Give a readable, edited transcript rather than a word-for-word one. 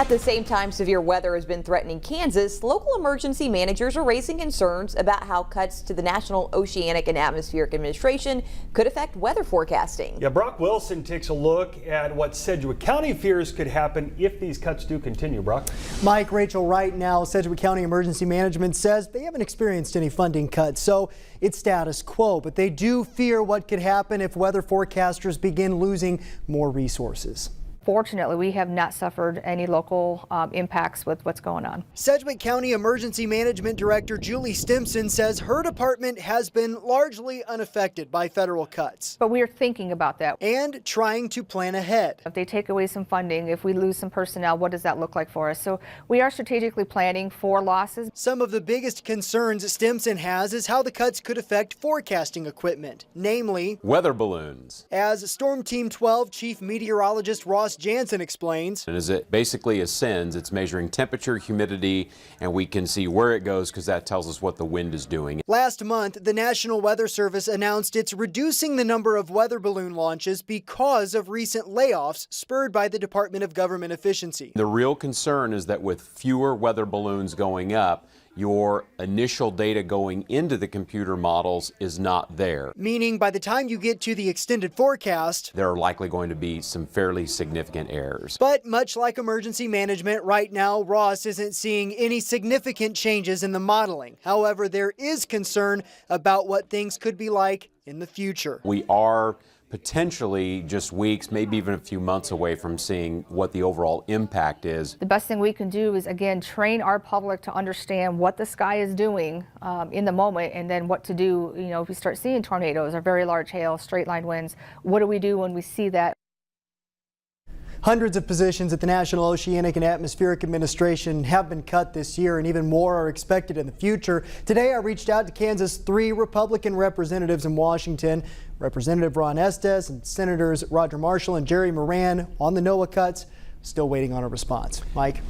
At the same time severe weather has been threatening Kansas, local emergency managers are raising concerns about how cuts to the National Oceanic and Atmospheric Administration could affect weather forecasting. Yeah, Brock Wilson takes a look at what Sedgwick County fears could happen if these cuts do continue. Brock? Mike, Rachel, right now, Sedgwick County Emergency Management says they haven't experienced any funding cuts, so it's status quo. But they do fear what could happen if weather forecasters begin losing more resources. Fortunately, we have not suffered any local impacts with what's going on. Sedgwick County Emergency Management Director Julie Stimson says her department has been largely unaffected by federal cuts. But we are thinking about that and trying to plan ahead. If they take away some funding, if we lose some personnel, what does that look like for us? So we are strategically planning for losses. Some of the biggest concerns Stimson has is how the cuts could affect forecasting equipment, namely weather balloons. As Storm Team 12 Chief Meteorologist Ross Jansen explains. And as it basically ascends, it's measuring temperature, humidity, and we can see where it goes because that tells us what the wind is doing. Last month, the National Weather Service announced it's reducing the number of weather balloon launches because of recent layoffs spurred by the Department of Government Efficiency. The real concern is that with fewer weather balloons going up, your initial data going into the computer models is not there. Meaning by the time you get to the extended forecast, there are likely going to be some fairly significant errors. But much like emergency management, right now Ross isn't seeing any significant changes in the modeling. However, there is concern about what things could be like in the future. We are potentially just weeks, maybe even a few months away from seeing what the overall impact is. The best thing we can do is, again, train our public to understand what the sky is doing in the moment, and then what to do, if we start seeing tornadoes or very large hail, straight line winds, what do we do when we see that? Hundreds of positions at the National Oceanic and Atmospheric Administration have been cut this year, and even more are expected in the future. Today, I reached out to Kansas' 3 Republican representatives in Washington, Representative Ron Estes and Senators Roger Marshall and Jerry Moran on the NOAA cuts. Still waiting on a response. Mike?